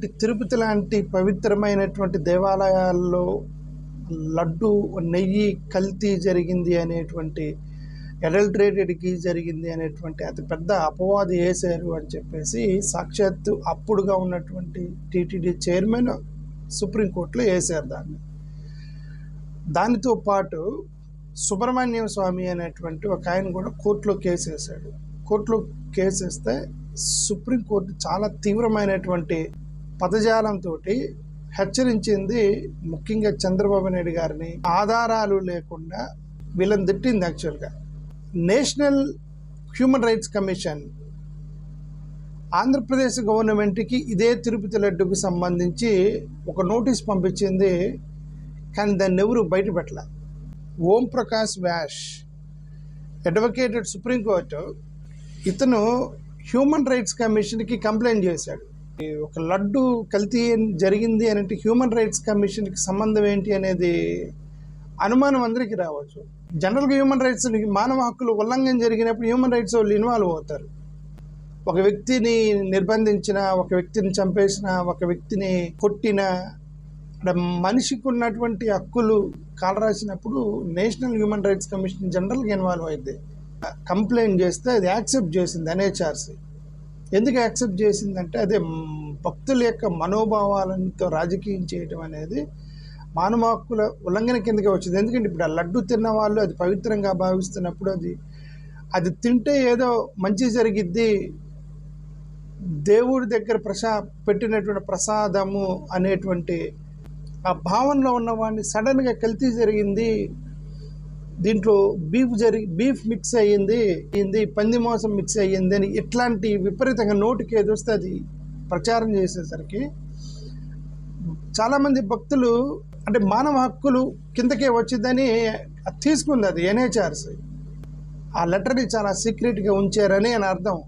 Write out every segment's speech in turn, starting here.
ఇలాంటి తిరుపతి లాంటి పవిత్రమైనటువంటి దేవాలయాల్లో లడ్డు నెయ్యి కల్తీ జరిగింది అనేటువంటి అడల్టరేటెడ్కి జరిగింది అనేటువంటి అతి పెద్ద అపవాదు వేశారు అని చెప్పేసి సాక్షాత్తు అప్పుడుగా ఉన్నటువంటి టీటీడీ చైర్మన్ సుప్రీంకోర్టులో వేశారు దానితో పాటు సుబ్రహ్మణ్యం స్వామి అనేటువంటి ఒక ఆయన కూడా కోర్టులో కేసు వేశాడు. కోర్టులో కేసు వేస్తే సుప్రీంకోర్టు చాలా తీవ్రమైనటువంటి పదజాలంతో హెచ్చరించింది. ముఖ్యంగా చంద్రబాబు నాయుడు గారిని ఆధారాలు లేకుండా వీళ్ళని తిట్టింది. యాక్చువల్గా national human rights commission Andhra Pradesh గవర్నమెంట్కి ఇదే తిరుపతి లడ్డుకు సంబంధించి ఒక నోటీస్ పంపించింది. కానీ దాన్ని ఎవరు బయటపెట్టల. ఓం ప్రకాష్ వ్యాస్ అడ్వకేటెడ్ సుప్రీంకోర్టు ఇతను హ్యూమన్ రైట్స్ కమిషన్కి కంప్లైంట్ చేశాడు. ఒక లడ్డు కల్తీ జరిగింది అని అంటే హ్యూమన్ రైట్స్ కమిషన్కి సంబంధం ఏంటి అనేది అనుమానం అందరికీ రావచ్చు. జనరల్గా హ్యూమన్ రైట్స్ మానవ హక్కులు ఉల్లంఘన జరిగినప్పుడు హ్యూమన్ రైట్స్ వాళ్ళు ఇన్వాల్వ్ అవుతారు. ఒక వ్యక్తిని నిర్బంధించిన, ఒక వ్యక్తిని చంపేసిన, ఒక వ్యక్తిని కొట్టిన, మనిషికి ఉన్నటువంటి హక్కులు కాలరాసినప్పుడు నేషనల్ హ్యూమన్ రైట్స్ కమిషన్ జనరల్గా ఇన్వాల్వ్ అయింది. కంప్లైంట్ చేస్తే అది యాక్సెప్ట్ చేసింది ఎన్హెచ్ఆర్సీ. ఎందుకు యాక్సెప్ట్ చేసిందంటే అదే భక్తుల యొక్క మనోభావాలతో రాజకీయం చేయడం అనేది మానవ హక్కుల ఉల్లంఘన కిందకే వచ్చింది. ఎందుకంటే ఇప్పుడు ఆ లడ్డు తిన్న వాళ్ళు అది పవిత్రంగా భావిస్తున్నప్పుడు అది తింటే ఏదో మంచి జరిగిద్ది, దేవుడి దగ్గర పెట్టినటువంటి ప్రసాదము అనేటువంటి ఆ భావనలో ఉన్నవాడిని సడన్గా కల్తీ జరిగింది, దీంట్లో బీఫ్ మిక్స్ అయ్యింది, పంది మాంసం మిక్స్ అయ్యింది అని ఇట్లాంటి విపరీతంగా నోటికి ఏదొస్తే అది ప్రచారం చేసేసరికి చాలామంది భక్తులు అంటే మానవ హక్కులు కిందకే వచ్చిందని తీసుకుంది అది ఎన్హెచ్ఆర్సీ. ఆ లెటర్ని చాలా సీక్రెట్గా ఉంచారని అని అర్థం.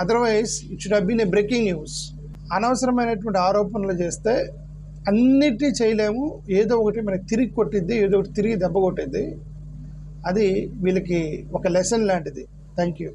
Otherwise it should have been a breaking news. అనవసరమైనటువంటి ఆరోపణలు చేస్తే అన్నిటినీ చేయలేము. ఏదో ఒకటి మనకి తిరిగి కొట్టిద్ది, ఏదో ఒకటి తిరిగి దెబ్బ కొట్టిద్ది. అది వీళ్ళకి ఒక లెసన్ లాంటిది. Thank you.